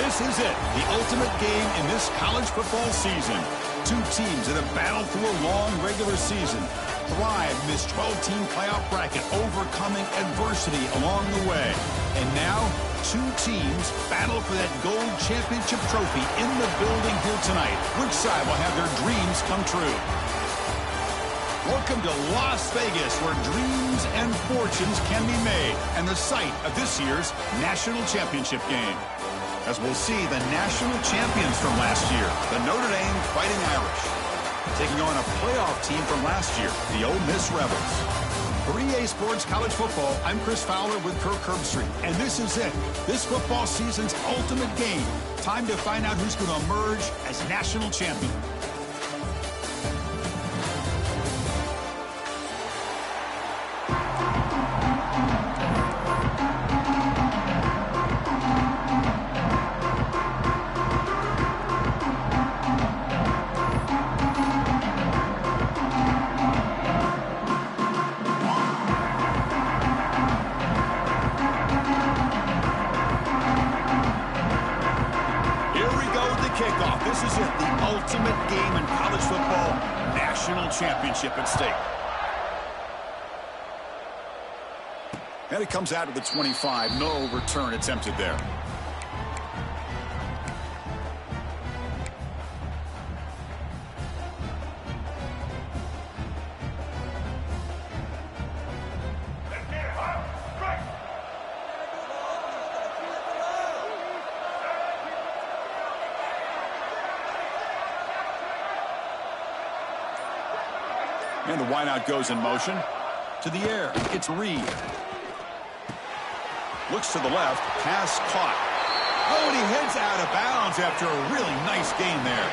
This is it, the ultimate game in this college football season. Two teams that have battled through a long regular season, thrived in this 12-team playoff bracket, overcoming adversity along the way. And now, two teams battle for that gold championship trophy in the building here tonight. Which side will have their dreams come true? Welcome to Las Vegas, where dreams and fortunes can be made, and the site of this year's national championship game. As we'll see the national champions from last year, the Notre Dame Fighting Irish, taking on a playoff team from last year, the Ole Miss Rebels. For EA Sports College Football, I'm Chris Fowler with Kirk Herbstreit, and this is it, this football season's ultimate game. Time to find out who's going to emerge as national champion. This is it, the ultimate game in college football, national championship at stake. And it comes out of the 25, no return attempted there. And the wideout goes in motion. To the air, it's Reed. Looks to the left, pass caught. Oh, and he heads out of bounds after a really nice gain there.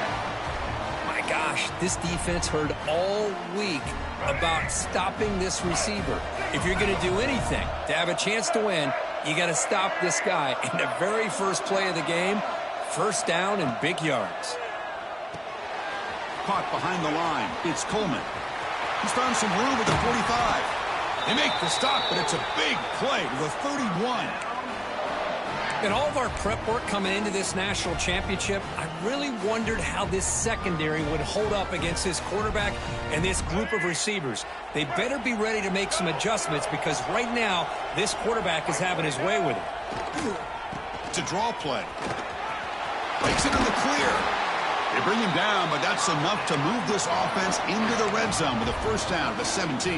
My gosh, this defense heard all week about stopping this receiver. If you're going to do anything to have a chance to win, you got to stop this guy. In the very first play of the game, first down and big yards. Caught behind the line, it's Coleman. He's found some room at the 45. They make the stop, but it's a big play to the 31. In all of our prep work coming into this national championship, I really wondered how this secondary would hold up against this quarterback and this group of receivers. They better be ready to make some adjustments because right now, this quarterback is having his way with it. It's a draw play. Takes it in the clear. They bring him down, but that's enough to move this offense into the red zone with a first down at the 17.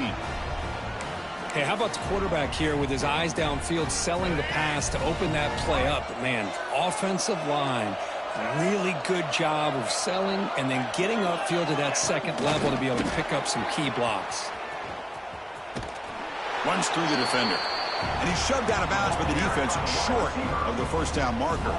Hey, how about the quarterback here with his eyes downfield, selling the pass to open that play up? But man, offensive line, really good job of selling and then getting upfield to that second level to be able to pick up some key blocks. Runs through the defender. And he's shoved out of bounds by the defense short of the first down marker.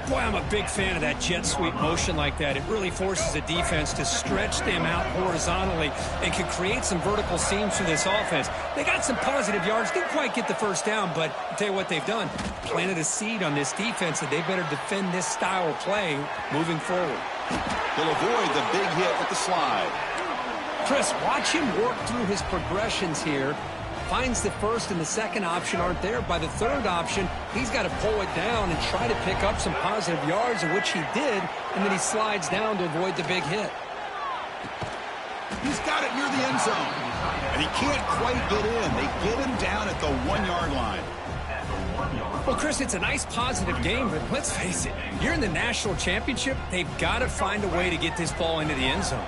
Boy, I'm a big fan of that jet sweep motion like that. It really forces a defense to stretch them out horizontally and can create some vertical seams for this offense. They got some positive yards. Didn't quite get the first down, but I'll tell you what they've done. Planted a seed on this defense that they better defend this style of play moving forward. He'll avoid the big hit with the slide. Chris, watch him work through his progressions here. Finds the first and the second option aren't there. By the third option, he's got to pull it down and try to pick up some positive yards, of which he did, and then he slides down to avoid the big hit. He's got it near the end zone, and he can't quite get in. They get him down at the 1-yard line. Well, Chris, it's a nice positive game, but let's face it, you're in the national championship. They've got to find a way to get this ball into the end zone.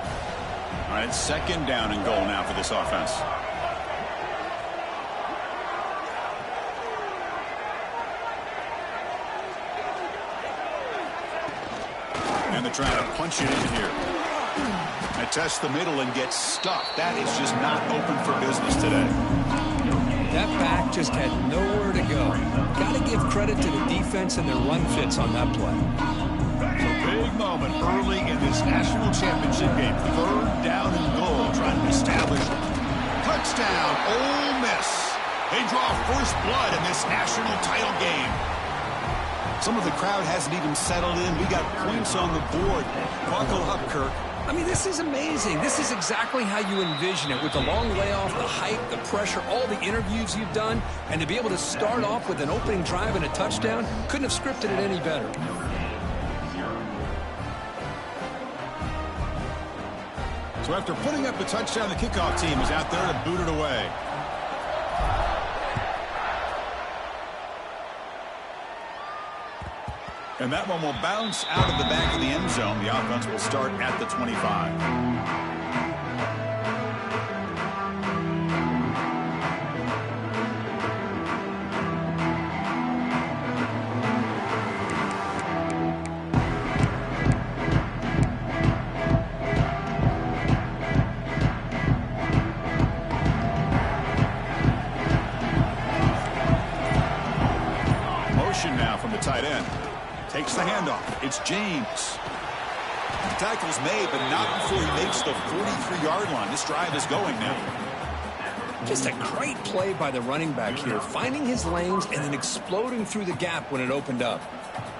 All right, second down and goal now for this offense. And they're trying to punch it in here. They test the middle and get stuffed. That is just not open for business today. That back just had nowhere to go. Got to give credit to the defense and their run fits on that play. It's a big moment early in this national championship game. Third down and goal, trying to establish touchdown, Ole Miss. They draw first blood in this national title game. Some of the crowd hasn't even settled in. We got points on the board. Buckle up, Kirk. I mean, this is amazing. This is exactly how you envision it, with the long layoff, the hype, the pressure, all the interviews you've done, and to be able to start off with an opening drive and a touchdown, couldn't have scripted it any better. So after putting up the touchdown, the kickoff team is out there to boot it away. And that one will bounce out of the back of the end zone. The offense will start at the 25. Now from the tight end. Takes the handoff. It's James. The tackle's made, but not before he makes the 43-yard line. This drive is going now. Just a great play by the running back here, finding his lanes and then exploding through the gap when it opened up.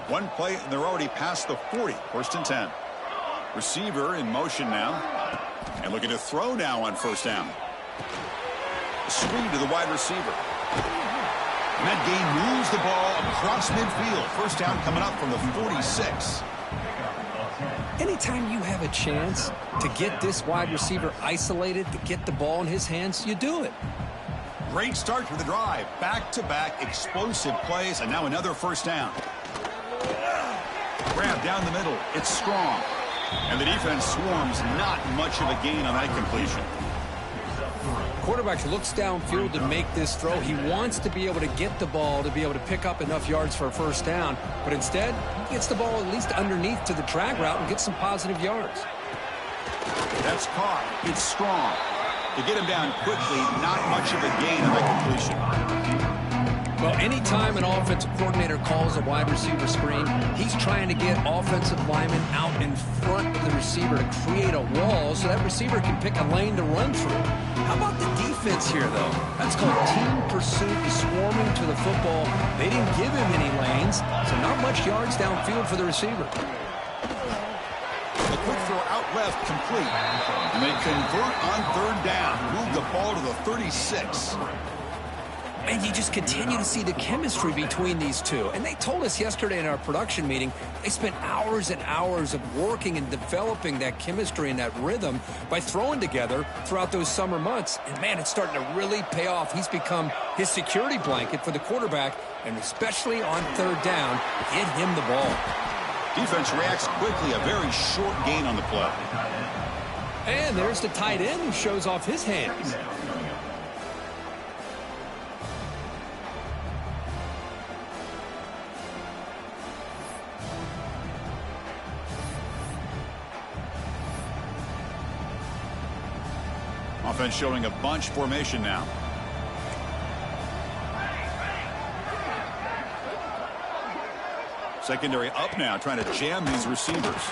One play, and they're already past the 40. First and 10. Receiver in motion now. And looking to throw now on first down. Screen to the wide receiver. And that gain moves the ball across midfield. First down coming up from the 46. Anytime you have a chance to get this wide receiver isolated, to get the ball in his hands, you do it. Great start to the drive. Back-to-back explosive plays, and now another first down. Grab down the middle. It's strong. And the defense swarms. Not much of a gain on that completion. Quarterback looks downfield to make this throw. He wants to be able to get the ball to be able to pick up enough yards for a first down, but instead he gets the ball at least underneath to the drag route and gets some positive yards. That's caught. It's strong. To get him down quickly, not much of a gain on that completion. Well, anytime an offensive coordinator calls a wide receiver screen, he's trying to get offensive linemen out in front of the receiver to create a wall so that receiver can pick a lane to run through. How about the defense here, though? That's called team pursuit, swarming to the football. They didn't give him any lanes, so not much yards downfield for the receiver. The quick throw out left, complete. And they convert on third down. Move the ball to the 36. And you just continue to see the chemistry between these two. And they told us yesterday in our production meeting, they spent hours and hours of working and developing that chemistry and that rhythm by throwing together throughout those summer months. And, man, it's starting to really pay off. He's become his security blanket for the quarterback, and especially on third down, get him the ball. Defense reacts quickly, a very short gain on the play. And there's the tight end who shows off his hands. Offense showing a bunch formation now. Secondary up now, trying to jam these receivers.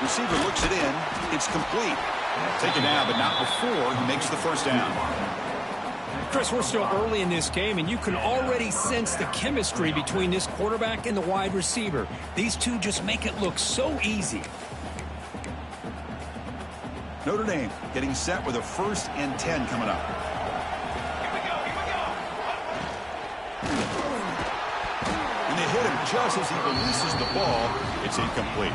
Receiver looks it in. It's complete. Taken down, but not before he makes the first down. Chris, we're still early in this game, and you can already sense the chemistry between this quarterback and the wide receiver. These two just make it look so easy. Notre Dame getting set with a 1st and 10 coming up. And they hit him just as he releases the ball. It's incomplete.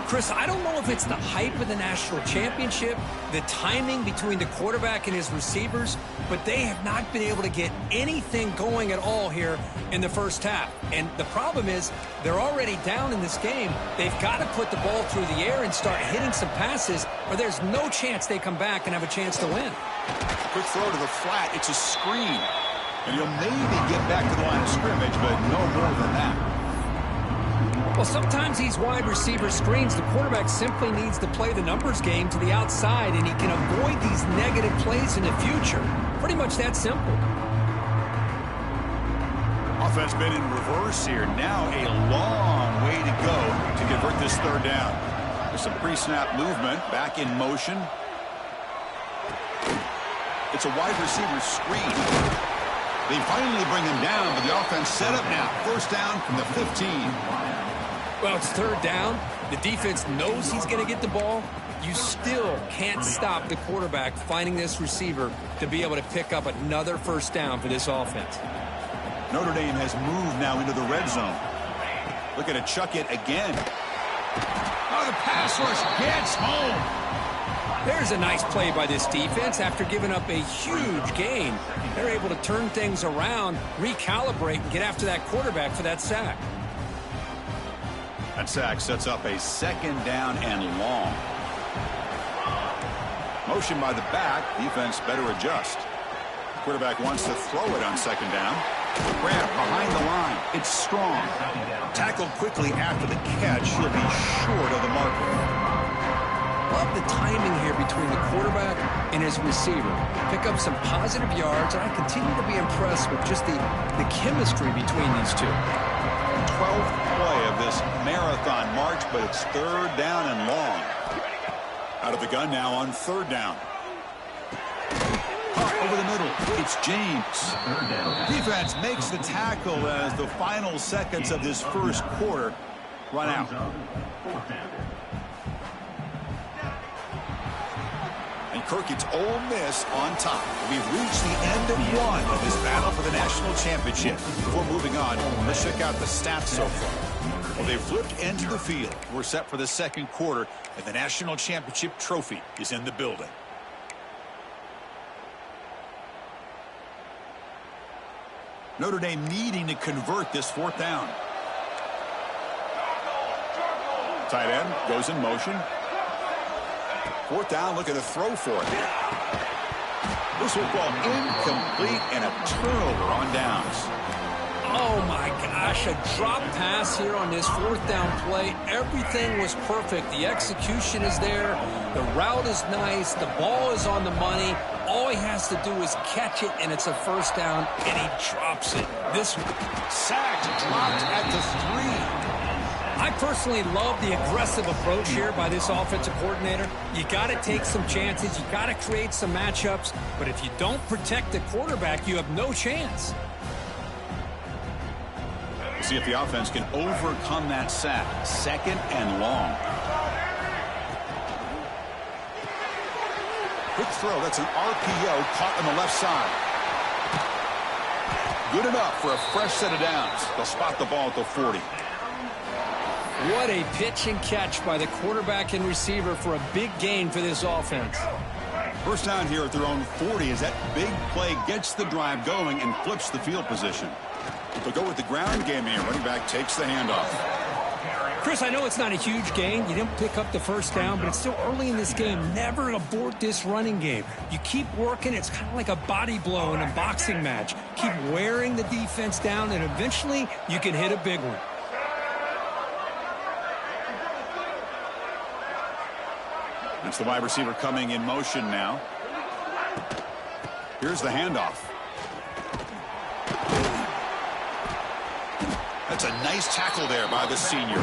Chris, I don't know if it's the hype of the national championship, the timing between the quarterback and his receivers, but they have not been able to get anything going at all here in the first half. And the problem is they're already down in this game. They've got to put the ball through the air and start hitting some passes, or there's no chance they come back and have a chance to win. Quick throw to the flat. It's a screen. And he'll maybe get back to the line of scrimmage, but no more than that. Well, sometimes these wide receiver screens, the quarterback simply needs to play the numbers game to the outside, and he can avoid these negative plays in the future. Pretty much that simple. Offense been in reverse here. Now a long way to go to convert this third down. There's some pre-snap movement. Back in motion. It's a wide receiver screen. They finally bring him down, but the offense set up now. First down from the 15. Well, it's third down. The defense knows he's going to get the ball. You still can't stop the quarterback finding this receiver to be able to pick up another first down for this offense. Notre Dame has moved now into the red zone. Looking to chuck it again. Oh, the pass rush gets home. There's a nice play by this defense. After giving up a huge gain, they're able to turn things around, recalibrate, and get after that quarterback for that sack. That sack sets up a second down and long. Motion by the back. Defense better adjust. Quarterback wants to throw it on second down. Grab behind the line. It's strong. Tackled quickly after the catch. He'll be short of the marker. Love the timing here between the quarterback and his receiver. Pick up some positive yards, and I continue to be impressed with just the chemistry between these two. 12th play of this marathon march, but it's third down and long. Out of the gun now on third down. Over the middle, it's James. Defense makes the tackle as the final seconds of this first quarter run out. And Kirk, it's Ole Miss on top. We've reached the end of one of this battle for the national championship. Before moving on, let's check out the stats so far. Well, they've flipped into the field. We're set for the second quarter, and the national championship trophy is in the building. Notre Dame needing to convert this fourth down. Tight end goes in motion. Fourth down, looking to throw for it. This will fall incomplete and a turnover on downs. Oh, my gosh, a drop pass here on this fourth down play. Everything was perfect. The execution is there. The route is nice. The ball is on the money. All he has to do is catch it, and it's a first down, and he drops it. This sacked, dropped at the 3. I personally love the aggressive approach here by this offensive coordinator. You got to take some chances. You got to create some matchups. But if you don't protect the quarterback, you have no chance. See if the offense can overcome that sack. Second and long. Quick throw. That's an RPO caught on the left side. Good enough for a fresh set of downs. They'll spot the ball at the 40. What a pitch and catch by the quarterback and receiver for a big gain for this offense. First down here at their own 40 as that big play gets the drive going and flips the field position. They'll go with the ground game here. Running back takes the handoff. Chris, I know it's not a huge gain. You didn't pick up the first down, but it's still early in this game. Never abort this running game. You keep working. It's kind of like a body blow in a boxing match. Keep wearing the defense down, and eventually you can hit a big one. That's the wide receiver coming in motion now. Here's the handoff. That's a nice tackle there by the senior.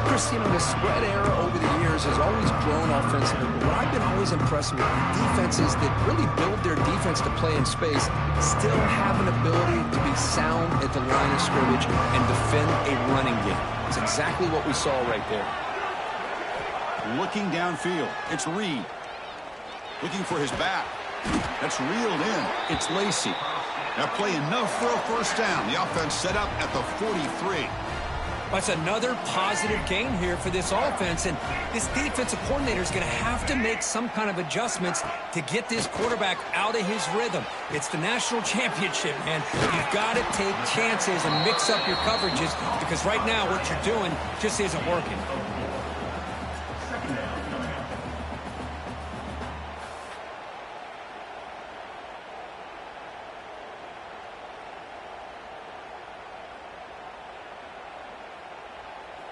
Chris, you know, the spread era over the years has always grown offensively. But what I've been always impressed with, defenses that really build their defense to play in space still have an ability to be sound at the line of scrimmage and defend a running game. It's exactly what we saw right there. Looking downfield, it's Reed. Looking for his back. That's reeled in. It's Lacey. That play enough for a first down. The offense set up at the 43. That's another positive gain here for this offense, and this defensive coordinator is going to have to make some kind of adjustments to get this quarterback out of his rhythm. It's the national championship, man. You've got to take chances and mix up your coverages because right now what you're doing just isn't working.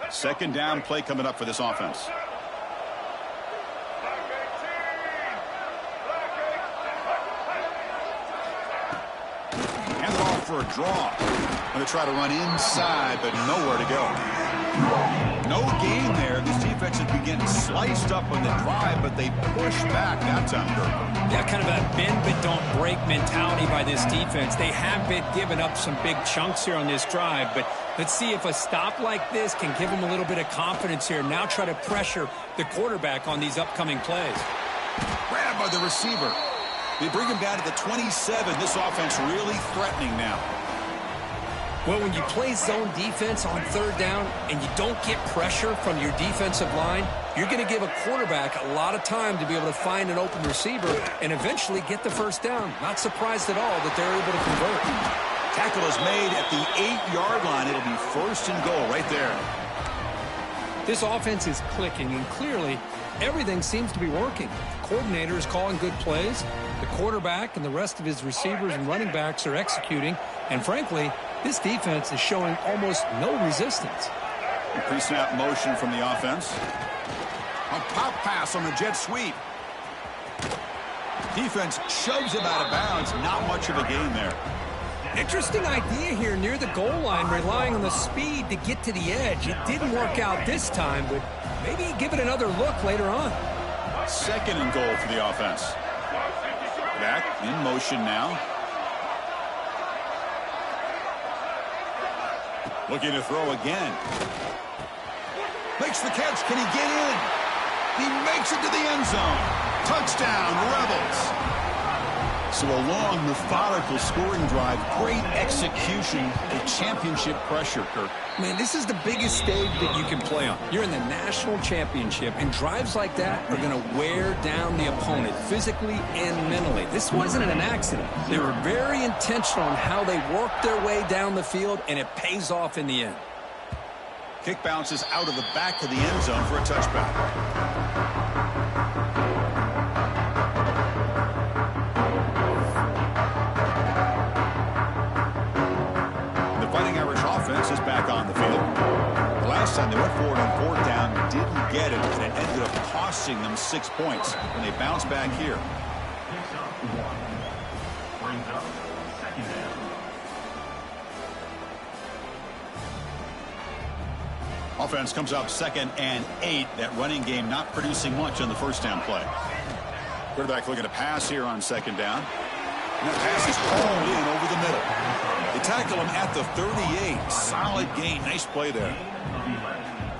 Second down play coming up for this offense. Hand it off for a draw. Going to try to run inside, but nowhere to go. No gain there. This defense has been getting sliced up on the drive, but they push back that time. Yeah, kind of a bend but don't break mentality by this defense. They have been giving up some big chunks here on this drive, but Let's see if a stop like this can give him a little bit of confidence here. Now try to pressure the quarterback on these upcoming plays. Grabbed by the receiver. They bring him down to the 27. This offense really threatening now. Well, when you play zone defense on third down and you don't get pressure from your defensive line, you're going to give a quarterback a lot of time to be able to find an open receiver and eventually get the first down. Not surprised at all that they're able to convert. Tackle is made at the 8-yard line. It'll be first and goal right there. This offense is clicking, and clearly everything seems to be working. The coordinator is calling good plays. The quarterback and the rest of his receivers and running backs are executing. And frankly, this defense is showing almost no resistance. Pre-snap motion from the offense. A pop pass on the jet sweep. Defense shoves him out of bounds. Not much of a gain there. Interesting idea here near the goal line, relying on the speed to get to the edge. It didn't work out this time, but maybe give it another look later on. Second and goal for the offense. Back in motion now. Looking to throw again. Makes the catch. Can he get in? He makes it to the end zone. Touchdown, Rebels. So a long, methodical scoring drive. Great execution and championship pressure, Kirk. Man, this is the biggest stage that you can play on. You're in the national championship, and drives like that are going to wear down the opponent physically and mentally. This wasn't an accident. They were very intentional on how they worked their way down the field, and it pays off in the end. Kick bounces out of the back of the end zone for a touchback. Is back on the field. The last time they went forward on fourth down, didn't get it, and it ended up costing them 6 points when they bounce back here. Offense comes up 2nd and 8. That running game not producing much on the first down play. Quarterback looking to pass here on 2nd down. And that pass is hauled in over the middle. They tackle him at the 38. Solid gain. Nice play there.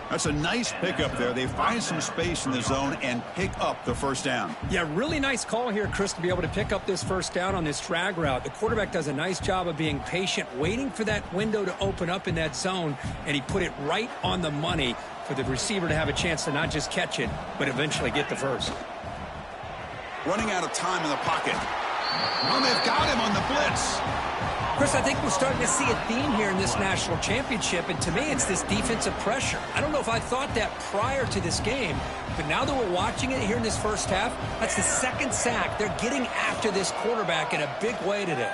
That's a nice pickup there. They find some space in the zone and pick up the first down. Yeah, really nice call here, Chris, to be able to pick up this first down on this drag route. The quarterback does a nice job of being patient, waiting for that window to open up in that zone, and he put it right on the money for the receiver to have a chance to not just catch it, but eventually get the first. Running out of time in the pocket. Oh, they've got him on the blitz. Chris, I think we're starting to see a theme here in this national championship, and to me it's this defensive pressure. I don't know if I thought that prior to this game, but now that we're watching it here in this first half, that's the 2nd sack. They're getting after this quarterback in a big way today.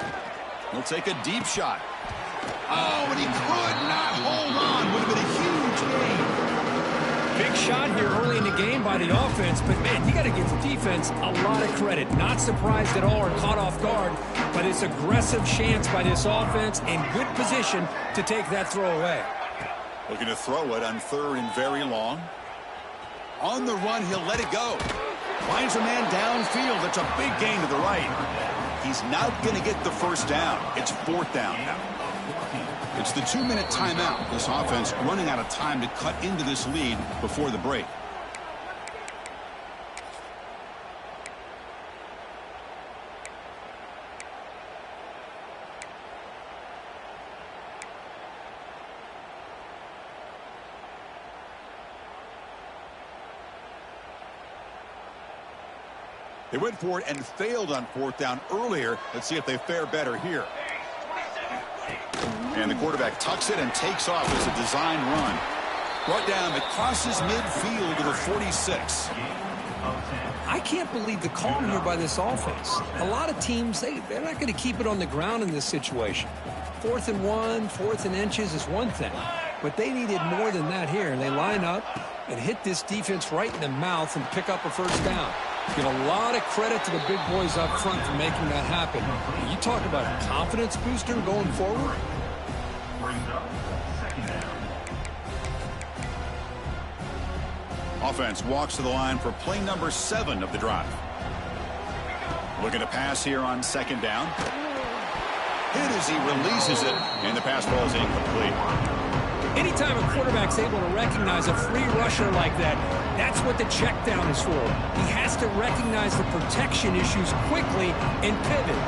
He'll take a deep shot. Oh, and he could not hold on. Would have been a huge gain. Big shot here early in the game by the offense, but man, you got to give the defense a lot of credit. Not surprised at all or caught off guard, but it's aggressive chance by this offense in good position to take that throw away. Looking to throw it on 3rd and very long. On the run, he'll let it go. Finds a man downfield. That's a big gain to the right. He's not going to get the first down. It's 4th down now. It's the 2-minute timeout. This offense running out of time to cut into this lead before the break. They went for it and failed on 4th down earlier. Let's see if they fare better here. And the quarterback tucks it and takes off as a design run. Brought down, it crosses midfield to the 46. I can't believe the call here by this offense. A lot of teams, they're not going to keep it on the ground in this situation. 4th and 1, 4th and inches is one thing. But they needed more than that here. They line up and hit this defense right in the mouth and pick up a first down. Give a lot of credit to the big boys up front for making that happen. You talk about a confidence booster going forward. Offense walks to the line for play number 7 of the drive. Looking to pass here on 2nd down. Hit as he releases it, and the pass ball is incomplete. Anytime a quarterback's able to recognize a free rusher like that, that's what the check down is for. He has to recognize the protection issues quickly and pivot.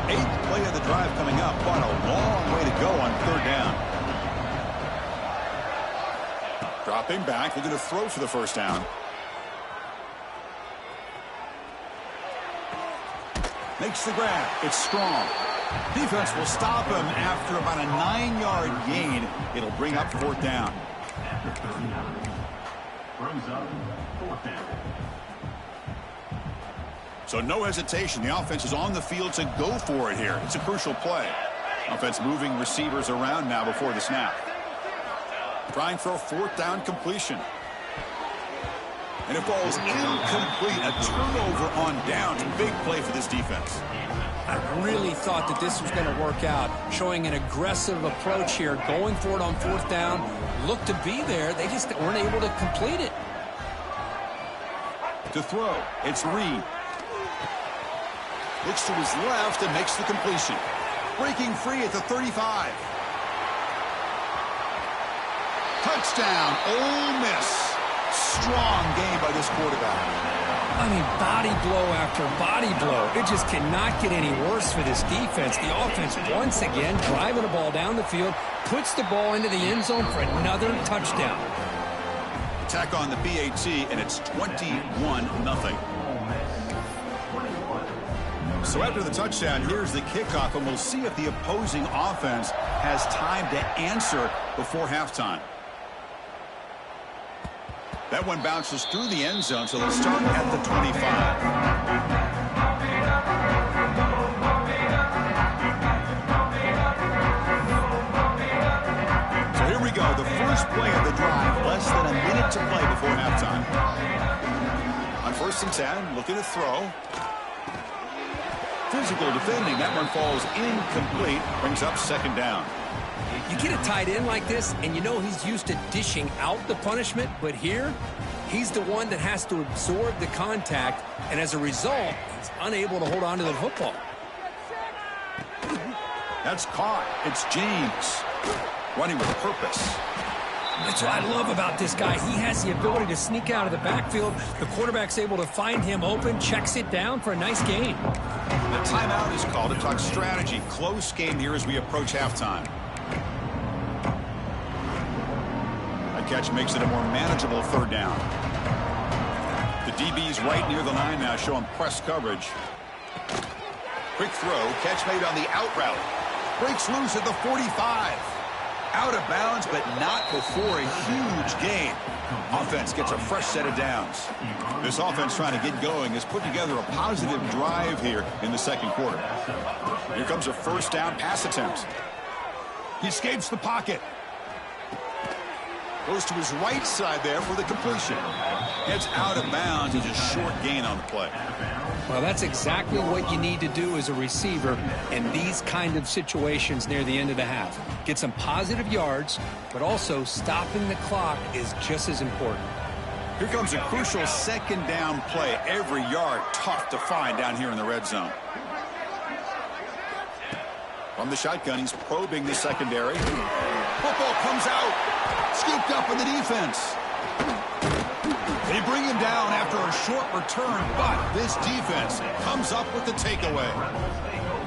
8th play of the drive coming up, but a long way to go on 3rd down. Dropping back, looking to throw for the 1st down. Makes the grab. It's strong. Defense will stop him after about a 9-yard gain. It'll bring up 4th down. So no hesitation. The offense is on the field to go for it here. It's a crucial play. Offense moving receivers around now before the snap. Trying for a 4th down completion. And it falls incomplete. A turnover on downs. Big play for this defense. I really thought that this was going to work out, showing an aggressive approach here, going for it on 4th down. Looked to be there. They just weren't able to complete it. To throw, it's Reed. Looks to his left and makes the completion. Breaking free at the 35. Touchdown, Ole Miss. Strong game by this quarterback. I mean, body blow after body blow. It just cannot get any worse for this defense. The offense, once again, driving the ball down the field, puts the ball into the end zone for another touchdown. Attack on the PAT, and it's 21-0. So after the touchdown, here's the kickoff, and we'll see if the opposing offense has time to answer before halftime. That one bounces through the end zone, so they'll start at the 25. So here we go, the first play of the drive, less than a minute to play before halftime. On 1st and 10, looking to throw. Physical defending, that one falls incomplete, brings up 2nd down. You get a tight end like this, and you know he's used to dishing out the punishment, but here, he's the one that has to absorb the contact, and as a result, he's unable to hold on to the football. That's caught. It's James running with purpose. That's what I love about this guy. He has the ability to sneak out of the backfield. The quarterback's able to find him open, checks it down for a nice gain. The timeout is called to talk strategy. Close game here as we approach halftime. That catch makes it a more manageable 3rd down. The DB's right near the line now, showing press coverage. Quick throw, catch made on the out route. Breaks loose at the 45. Out of bounds, but not before a huge gain. Offense gets a fresh set of downs. This offense trying to get going has put together a positive drive here in the 2nd quarter. Here comes a 1st down pass attempt. He escapes the pocket. Goes to his right side there for the completion. It's out of bounds. It's a short gain on the play. Well, that's exactly what you need to do as a receiver in these kind of situations near the end of the half. Get some positive yards, but also stopping the clock is just as important. Here comes a crucial 2nd down play. Every yard tough to find down here in the red zone. From the shotgun, he's probing the secondary. Football comes out. Scooped up in the defense. They bring him down after a short return, but this defense comes up with the takeaway.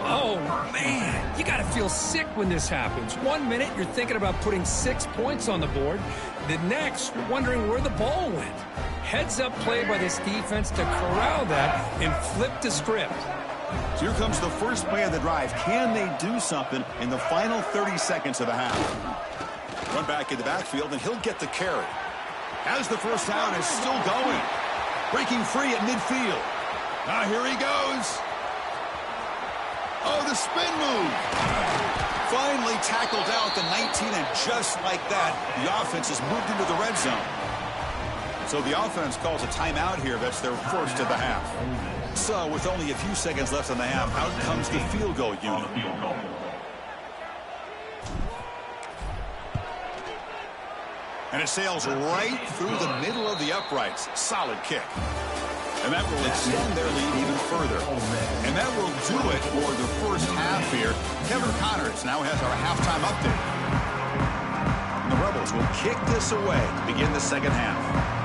Oh, man, you got to feel sick when this happens. 1 minute, you're thinking about putting 6 points on the board. The next, you're wondering where the ball went. Heads-up play by this defense to corral that and flip the script. So here comes the first play of the drive. Can they do something in the final 30 seconds of the half? Run back in the backfield, and he'll get the carry. As the 1st down is still going. Breaking free at midfield. Now here he goes. Oh, the spin move. Finally tackled out the 19, and just like that, the offense has moved into the red zone. So the offense calls a timeout here. That's their first of the half. So with only a few seconds left in the half, out comes the field goal unit. And it sails right through the middle of the uprights. Solid kick. And that will extend their lead even further. And that will do it for the first half here. Kevin Connors now has our halftime update. The Rebels will kick this away to begin the second half.